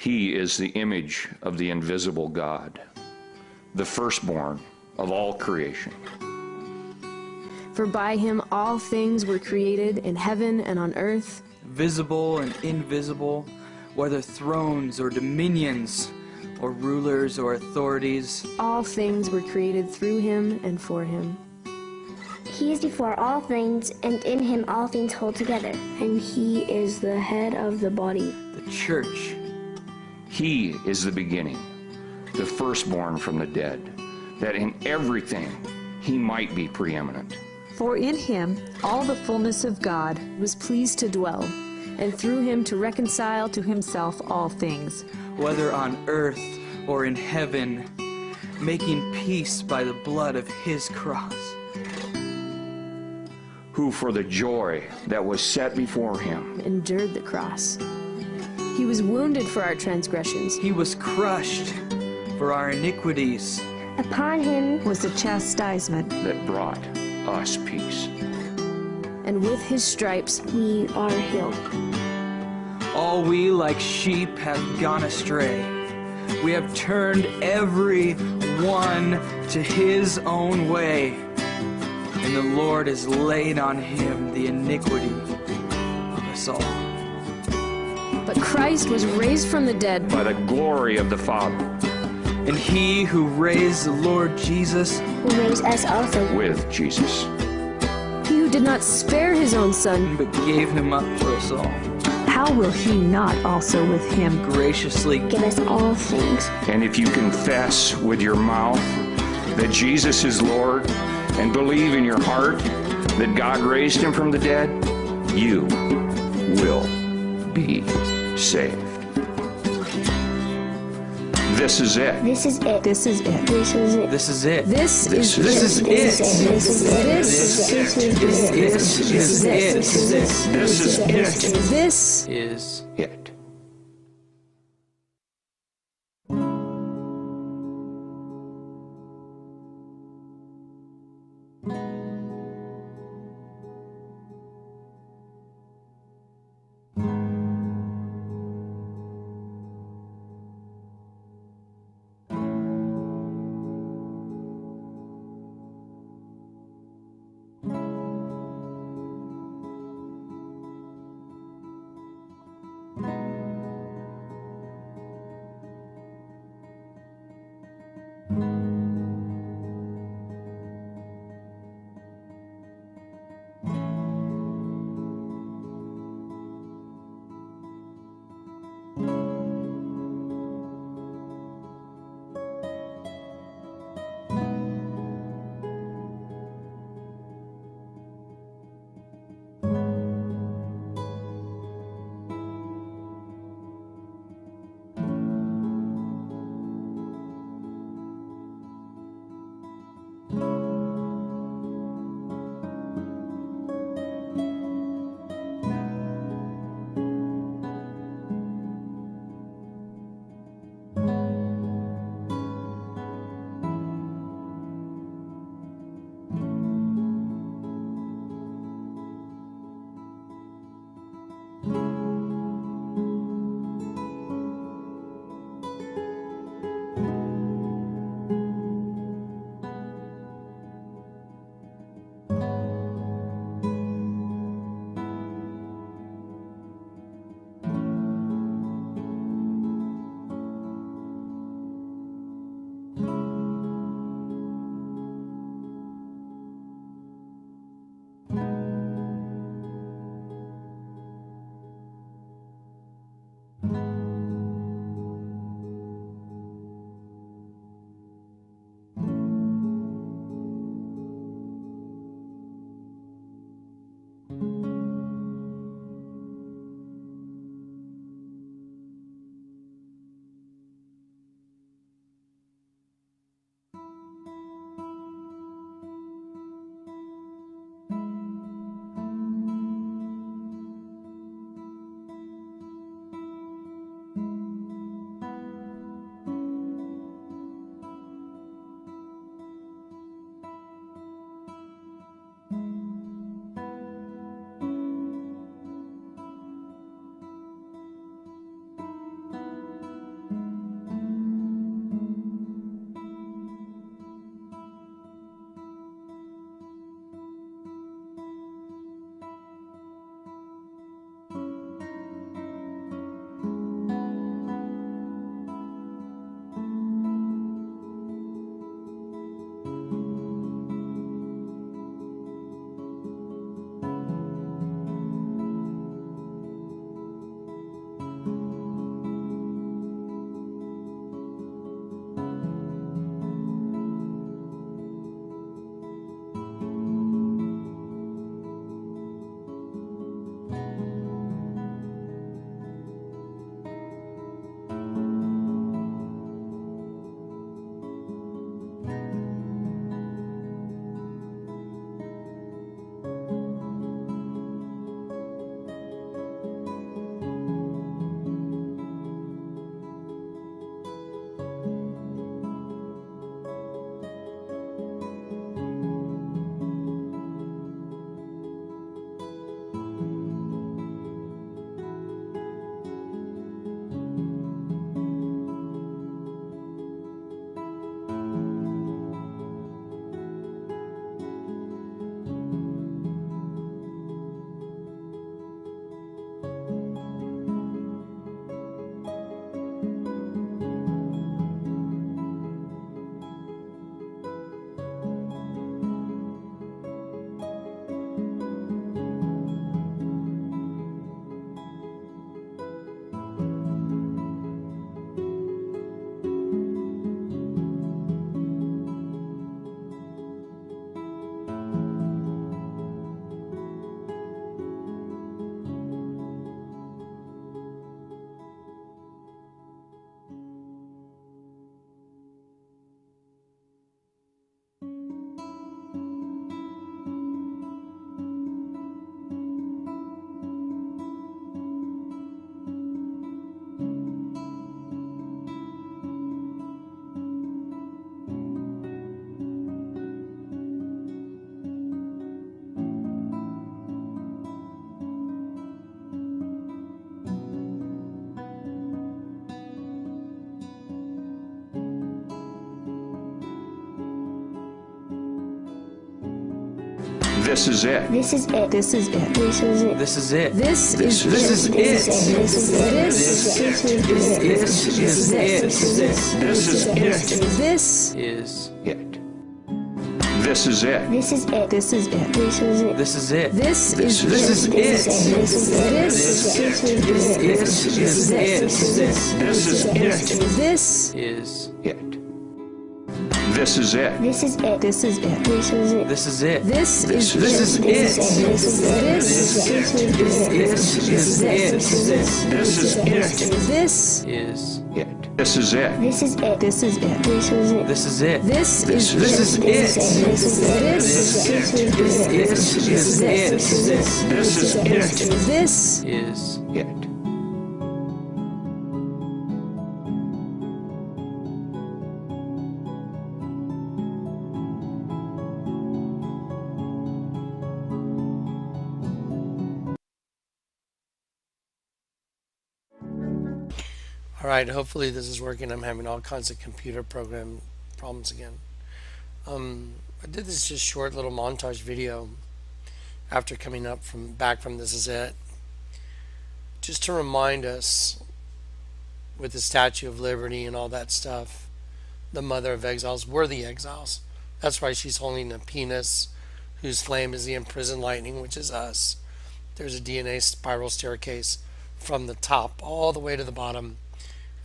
He is the image of the invisible God, the firstborn of all creation. For by him all things were created in heaven and on earth, visible and invisible, whether thrones or dominions or rulers or authorities. All things were created through him and for him. He is before all things, and in him all things hold together. And he is the head of the body, the church. He is the beginning, the firstborn from the dead, that in everything he might be preeminent. For in him all the fullness of God Was pleased to dwell, and through him to reconcile to himself all things, whether on earth or in heaven, making peace by the blood of his cross. Who for the joy that was set before him endured the cross. He was wounded for our transgressions. He was crushed for our iniquities. Upon him was the chastisement that brought us peace. And with his stripes we are healed. All we like sheep have gone astray. We have turned every one to his own way. And the Lord has laid on him the iniquity of us all. But Christ was raised from the dead by the glory of the Father. And he who raised the Lord Jesus will raise us also with Jesus. He who did not spare his own Son, but gave him up for us all. How will he not also with him graciously give us all things? And if you confess with your mouth that Jesus is Lord, and believe in your heart that God raised him from the dead, you will be saved. This is it. This is it. This is it. This is it. This is it. This is it. This is it. This is it. This is it. This This is it. This is it. This is it. This is it. This is it. This is This is it. This is it. This is it. This is it. This is it. this Is It. This is it. This is it. This is it. This is it. this is it. this is This is it. This is it. this This is it. This is it. this Is It. This is it. This is it. This is it. This is it. this is it. this is This This is it. This is it. This is it. This is it. this Is It. This is it. This is it. This is it. This is it. this is it. this is This is it. This is it. This is it. this Is It. All right, hopefully this is working. I'm having all kinds of computer program problems again. I did this just short little montage video after coming up back from This Is It, just to remind us with the Statue of Liberty and all that stuff, the mother of exiles, we're the exiles. That's why she's holding a penis whose flame is the imprisoned lightning, which is us. There's a DNA spiral staircase from the top all the way to the bottom.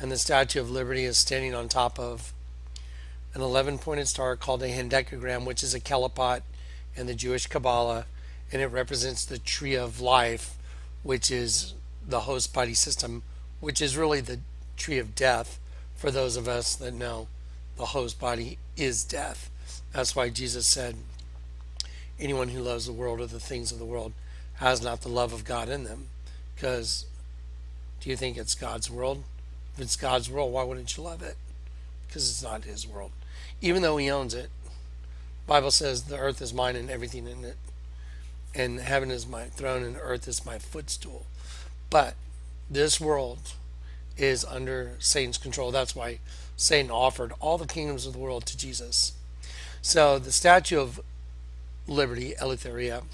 And the Statue of Liberty is standing on top of an 11-pointed star called a hendecagram, which is a kelipot in the Jewish Kabbalah, and it represents the tree of life, which is the host body system, which is really the tree of death for those of us that know the host body is death. That's why Jesus said, anyone who loves the world or the things of the world has not the love of God in them. Because do you think it's God's world? If it's God's world, why wouldn't you love it? Because it's not his world. Even though he owns it. The Bible says the earth is mine and everything in it. And heaven is my throne and earth is my footstool. But this world is under Satan's control. That's why Satan offered all the kingdoms of the world to Jesus. So the Statue of Liberty, Eleutheria,